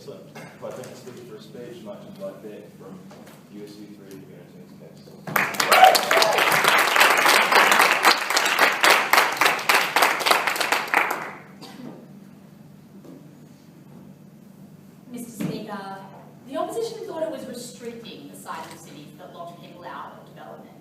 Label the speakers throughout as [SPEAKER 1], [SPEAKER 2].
[SPEAKER 1] Excellent. Well, I think the speaker for speech, much like that from USU3 Unitarian case.
[SPEAKER 2] Mr. Speaker, the opposition thought it was restricting the size of cities that locked people out of development.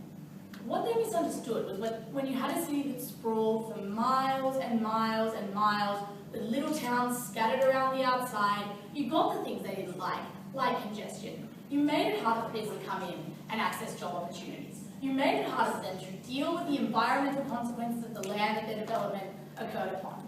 [SPEAKER 2] What they misunderstood was when you had a city that sprawled for miles and miles and miles, with little towns scattered around the outside, you got the things they didn't like congestion. You made it harder for people to come in and access job opportunities. You made it harder for them to deal with the environmental consequences of the land that their development occurred upon.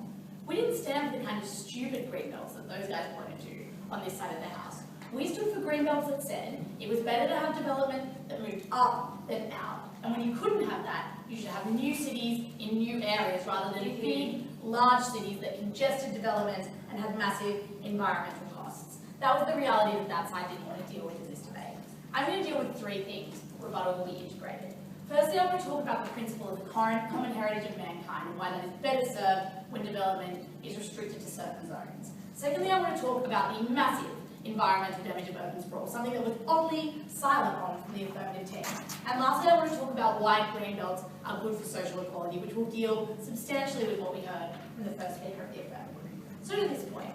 [SPEAKER 2] We didn't stand for the kind of stupid greenbelts that those guys pointed to on this side of the house. We stood for greenbelts that said it was better to have development that moved up than out. And when you couldn't have that, you should have new cities in new areas rather than big, large cities that congested development and had massive environmental costs. That was the reality that side didn't want to deal with in this debate. I'm going to deal with three things. Rebuttal will be integrated. Firstly, I'm going to talk about the principle of the common heritage of mankind and why that is better served when development is restricted to certain zones. Secondly, I'm going to talk about the massive environmental damage of urban sprawl, something that was oddly silent on from the affirmative team. And lastly, I want to talk about why greenbelts are good for social equality, which will deal substantially with what we heard from the first speaker of the affirmative. So to this point,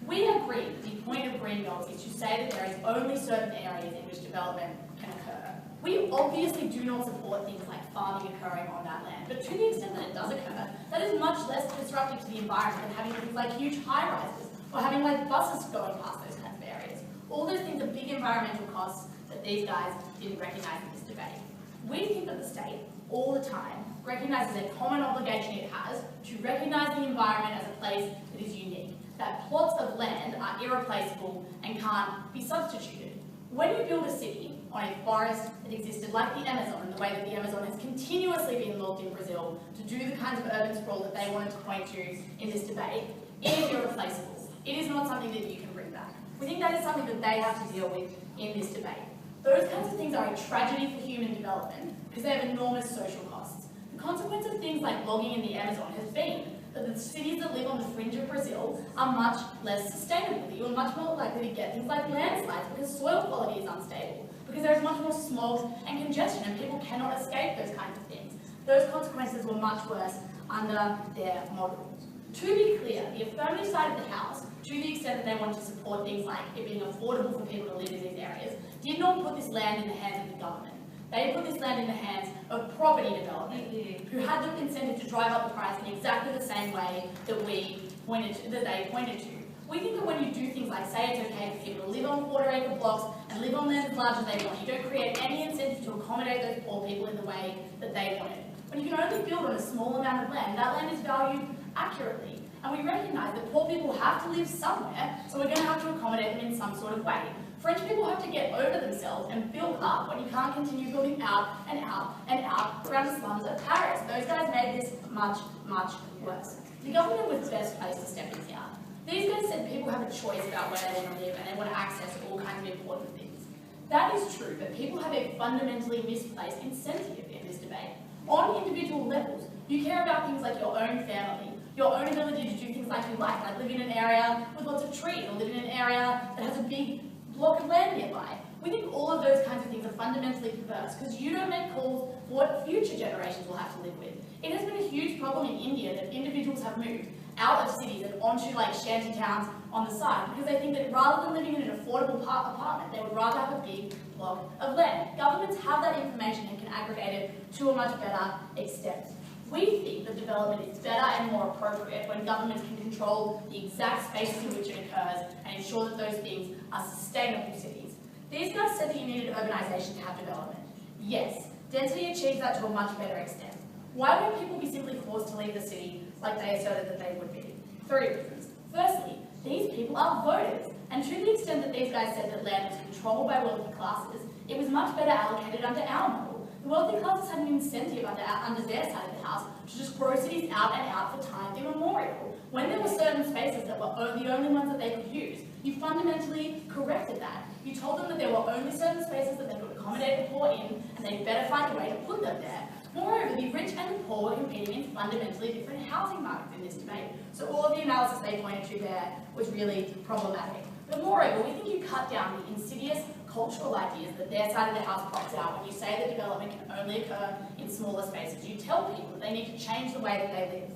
[SPEAKER 2] we agree that the point of greenbelts is to say that there is only certain areas in which development can occur. We obviously do not support things like farming occurring on that land, but to the extent that it does occur, that is much less disruptive to the environment than having things like huge high-rises or having like buses going past those kinds of areas. All those things are big environmental costs that these guys didn't recognise in this debate. We think that the state, all the time, recognises a common obligation it has to recognise the environment as a place that is unique, that plots of land are irreplaceable and can't be substituted. When you build a city on a forest that existed like the Amazon, in the way that the Amazon has continuously been logged in Brazil to do the kinds of urban sprawl that they wanted to point to in this debate, it is irreplaceable. It is not something that you can bring back. We think that is something that they have to deal with in this debate. Those kinds of things are a tragedy for human development because they have enormous social costs. The consequence of things like logging in the Amazon has been that the cities that live on the fringe of Brazil are much less sustainable. You are much more likely to get things like landslides because soil quality is unstable, because there is much more smog and congestion and people cannot escape those kinds of things. Those consequences were much worse under their model. To be clear, the affirmative side of the House, to the extent that they wanted to support things like it being affordable for people to live in these areas, did not put this land in the hands of the government. They put this land in the hands of property development, who had the incentive to drive up the price in exactly the same way that they pointed to. We think that when you do things like say it's okay for people to live on quarter-acre blocks and live on land as large as they want, you don't create any incentive to accommodate those poor people in the way that they wanted. When you can only build on a small amount of land, that land is valued accurately. And we recognise that poor people have to live somewhere, so we're going to have to accommodate them in some sort of way. French people have to get over themselves and build up when you can't continue building out and out and out around the slums of Paris. Those guys made this much, much worse. The government was best placed to step in here. These guys said people have a choice about where they want to live and they want to access all kinds of important things. That is true, but people have a fundamentally misplaced incentive in this debate. On individual levels, you care about things like your own family, your own ability to do things like you like live in an area with lots of trees, or live in an area that has a big block of land nearby. We think all of those kinds of things are fundamentally perverse because you don't make calls for what future generations will have to live with. It has been a huge problem in India that individuals have moved out of cities and onto like shanty towns on the side because they think that rather than living in an affordable apartment, they would rather have a big block of land. Governments have that information and can aggregate it to a much better extent. We think that development is better and more appropriate when governments can control the exact spaces in which it occurs and ensure that those things are sustainable cities. These guys said that you needed urbanisation to have development. Yes, density achieves that to a much better extent. Why won't people be simply forced to leave the city like they asserted that they would be? 3 reasons. Firstly, these people are voters, and to the extent that these guys said that land was controlled by wealthy classes, it was much better allocated under our model. The wealthy classes had an incentive under their side of the house to just grow cities out and out for time immemorial. When there were certain spaces that were the only ones that they could use, you fundamentally corrected that. You told them that there were only certain spaces that they could accommodate the poor in, and they'd better find a way to put them there. Moreover, the rich and the poor were competing in fundamentally different housing markets in this debate, so all of the analysis they pointed to there was really problematic. But moreover, we think you cut down the insidious cultural ideas that their side of the house pops out when you say that development can only occur in smaller spaces. You tell people that they need to change the way that they live.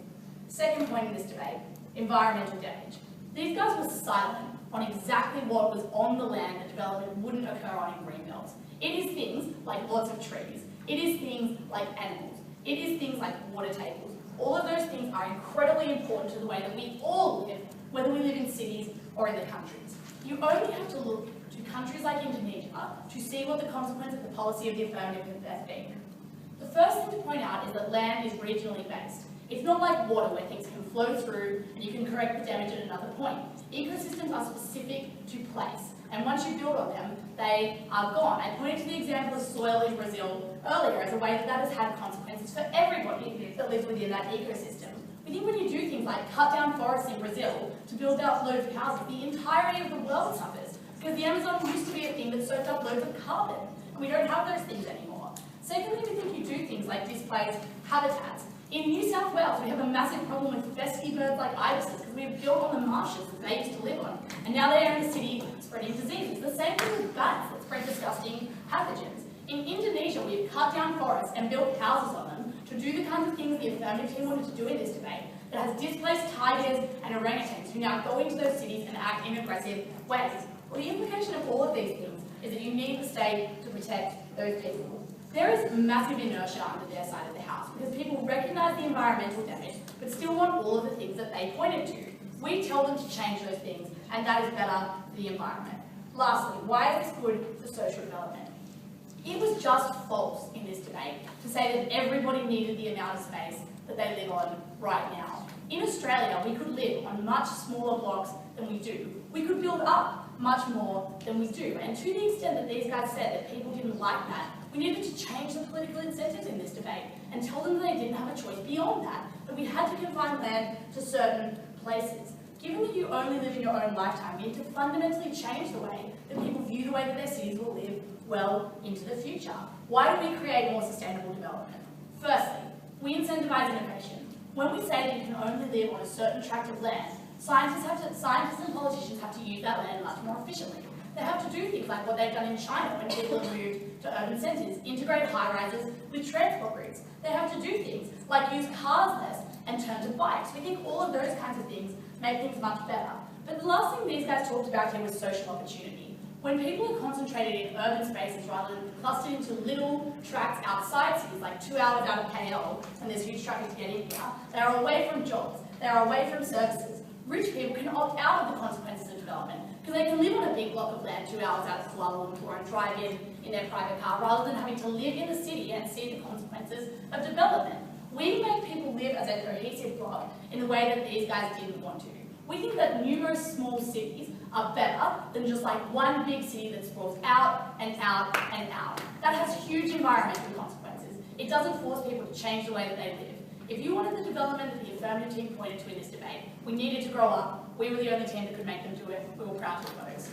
[SPEAKER 2] Second point in this debate, environmental damage. These guys were silent on exactly what was on the land that development wouldn't occur on in green belts. It is things like lots of trees. It is things like animals. It is things like water tables. All of those things are incredibly important to the way that we all live, whether we live in cities or in the countries. You only have to look to countries like Indonesia to see what the consequence of the policy of the affirmative has been. The first thing to point out is that land is regionally based. It's not like water where things can flow through and you can correct the damage at another point. Ecosystems are specific to place, and once you build on them, they are gone. I pointed to the example of soil in Brazil earlier as a way that has had consequences for everybody that lives within that ecosystem. We think when you do things like cut down forests in Brazil to build out loads of houses, the entirety of the world suffers, because the Amazon used to be a thing that soaked up loads of carbon, and we don't have those things anymore. Secondly, we think you do things like displace habitats. In New South Wales, we have a massive problem with fescue birds like ibises because we have built on the marshes that they used to live on, and now they are in the city spreading diseases. The same thing with bats that spread disgusting pathogens. In Indonesia, we have cut down forests and built houses on them to do the kinds of things the affirmative team wanted to do in this debate, that has displaced tigers and orangutans who now go into those cities and act in aggressive ways. Well, the implication of all of these things is that you need the state to protect those people. There is massive inertia under their side of the house because people recognise the environmental damage but still want all of the things that they pointed to. We tell them to change those things, and that is better for the environment. Lastly, why is this good for social development? It was just false in this debate to say that everybody needed the amount of space that they live on right now. In Australia, we could live on much smaller blocks than we do. We could build up much more than we do. And to the extent that these guys said that people didn't like that, we needed to change the political incentives in this debate and tell them that they didn't have a choice beyond that, that we had to confine land to certain places. Given that you only live in your own lifetime, you need to fundamentally change the way that people view the way that their cities will live well into the future. Why do we create more sustainable development? Firstly, we incentivise innovation. When we say that you can only live on a certain tract of land, scientists and politicians have to use that land much more efficiently. They have to do things like what they've done in China when people have moved to urban centres, integrate high-rises with transport routes. They have to do things like use cars less and turn to bikes. We think all of those kinds of things make things much better. But the last thing these guys talked about here was social opportunity. When people are concentrated in urban spaces rather than clustered into little tracts outside cities, like 2 hours out of KL, and there's huge traffic to get in here, they are away from jobs, they are away from services. Rich people can opt out of the consequences of development because they can live on a big block of land 2 hours out of Kuala Lumpur and drive in their private car rather than having to live in the city and see the consequences of development. We make people live as a cohesive block in the way that these guys didn't want to. We think that numerous small cities are better than just like one big city that sprawls out and out and out. That has huge environmental consequences. It doesn't force people to change the way that they live. If you wanted the development that the affirmative team pointed to in this debate, we needed to grow up. We were the only team that could make them do it. We were proud to oppose.